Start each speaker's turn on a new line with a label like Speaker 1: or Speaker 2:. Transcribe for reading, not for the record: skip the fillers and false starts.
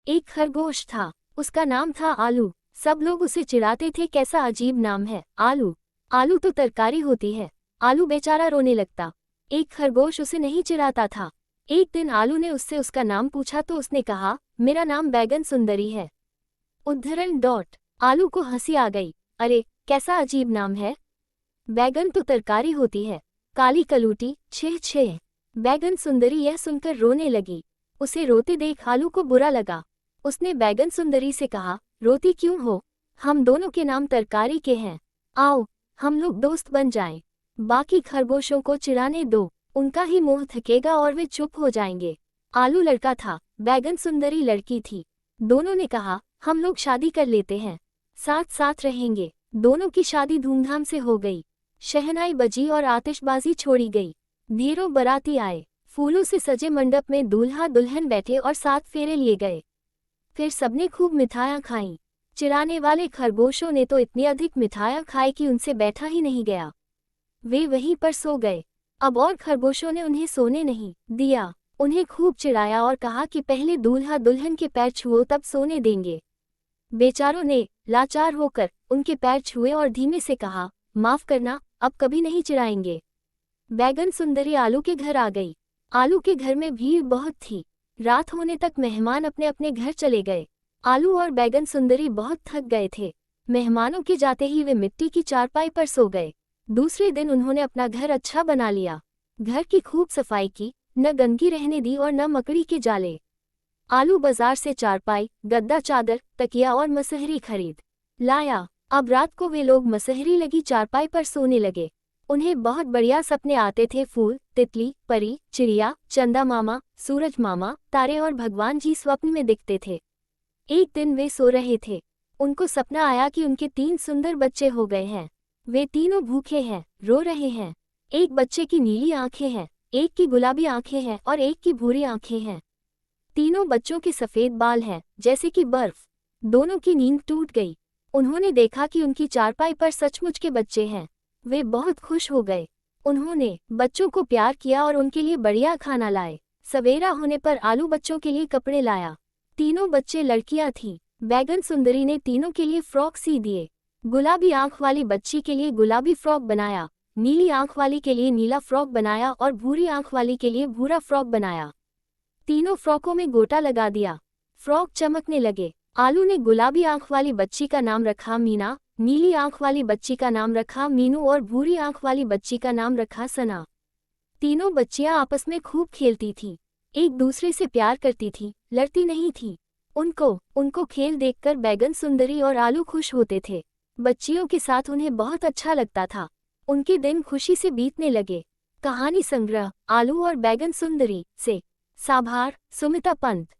Speaker 1: एक खरगोश था, उसका नाम था आलू। सब लोग उसे चिढ़ाते थे, कैसा अजीब नाम है, आलू। आलू तो तरकारी होती है। आलू बेचारा रोने लगता। एक खरगोश उसे नहीं चिढ़ाता था। एक दिन आलू ने उससे उसका नाम पूछा तो उसने कहा, मेरा नाम बैगन सुंदरी है। उद्धरण डॉट। आलू को हंसी आ गई। अरे कैसा अजीब नाम है, बैगन तो तरकारी होती है। काली कलूटी, छह छह। बैगन सुंदरी यह सुनकर रोने लगी। उसे रोते देख आलू को बुरा लगा। उसने बैगन सुंदरी से कहा, रोती क्यों हो, हम दोनों के नाम तरकारी के हैं। आओ हम लोग दोस्त बन जाएं। बाकी खरगोशों को चिढ़ाने दो, उनका ही मुंह थकेगा और वे चुप हो जाएंगे। आलू लड़का था, बैगन सुंदरी लड़की थी। दोनों ने कहा, हम लोग शादी कर लेते हैं, साथ साथ रहेंगे। दोनों की शादी धूमधाम से हो गई। शहनाई बजी और आतिशबाजी छोड़ी गई। ढेरों बाराती आए। फूलों से सजे मंडप में दूल्हा दुल्हन बैठे और 7 फेरे लिए गए। फिर सबने खूब मिठाइयाँ खाईं। चिढ़ाने वाले खरगोशों ने तो इतनी अधिक मिठाइयाँ खाई कि उनसे बैठा ही नहीं गया। वे वहीं पर सो गए। अब और खरगोशों ने उन्हें सोने नहीं दिया। उन्हें खूब चिढ़ाया और कहा कि पहले दूल्हा दुल्हन के पैर छुओ तब सोने देंगे। बेचारों ने लाचार होकर उनके पैर छुए और धीमे से कहा, माफ करना, अब कभी नहीं चिढ़ाएंगे। बैगन सुंदरी आलू के घर आ गई। आलू के घर में भीड़ बहुत थी। रात होने तक मेहमान अपने अपने घर चले गए। आलू और बैगन सुंदरी बहुत थक गए थे। मेहमानों के जाते ही वे मिट्टी की चारपाई पर सो गए। दूसरे दिन उन्होंने अपना घर अच्छा बना लिया। घर की खूब सफाई की, न गंदगी रहने दी और न मकड़ी के जाले। आलू बाजार से चारपाई, गद्दा, चादर, तकिया और मसहरी खरीद लाया। अब रात को वे लोग मसहरी लगी चारपाई पर सोने लगे। उन्हें बहुत बढ़िया सपने आते थे। फूल, तितली, परी, चिड़िया, चंदा मामा, सूरज मामा, तारे और भगवान जी स्वप्न में दिखते थे। एक दिन वे सो रहे थे। उनको सपना आया कि उनके 3 सुंदर बच्चे हो गए हैं। वे तीनों भूखे हैं, रो रहे हैं। एक बच्चे की नीली आंखें हैं, एक की गुलाबी आंखें हैं और एक की भूरी आंखें हैं। तीनों बच्चों के सफेद बाल हैं, जैसे कि बर्फ। दोनों की नींद टूट गई। उन्होंने देखा कि उनकी चारपाई पर सचमुच के बच्चे हैं। वे बहुत खुश हो गए। उन्होंने बच्चों को प्यार किया और उनके लिए बढ़िया खाना लाए। सवेरा होने पर आलू बच्चों के लिए कपड़े लाया। तीनों बच्चे लड़कियां थीं। बैगन सुंदरी ने तीनों के लिए फ्रॉक सी दिए। गुलाबी आंख वाली बच्ची के लिए गुलाबी फ्रॉक बनाया, नीली आंख वाली के लिए नीला फ्रॉक बनाया और भूरी आंख वाली के लिए भूरा फ्रॉक बनाया। तीनों फ्रॉकों में गोटा लगा दिया। फ्रॉक चमकने लगे। आलू ने गुलाबी आंख वाली बच्ची का नाम रखा मीना, नीली आंख वाली बच्ची का नाम रखा मीनू और भूरी आंख वाली बच्ची का नाम रखा सना। तीनों बच्चियां आपस में खूब खेलती थीं। एक दूसरे से प्यार करती थीं, लड़ती नहीं थीं। उनको खेल देखकर बैगन सुंदरी और आलू खुश होते थे। बच्चियों के साथ उन्हें बहुत अच्छा लगता था। उनके दिन खुशी से बीतने लगे। कहानी संग्रह, आलू और बैगन सुंदरी से साभार, सुमिता पंत।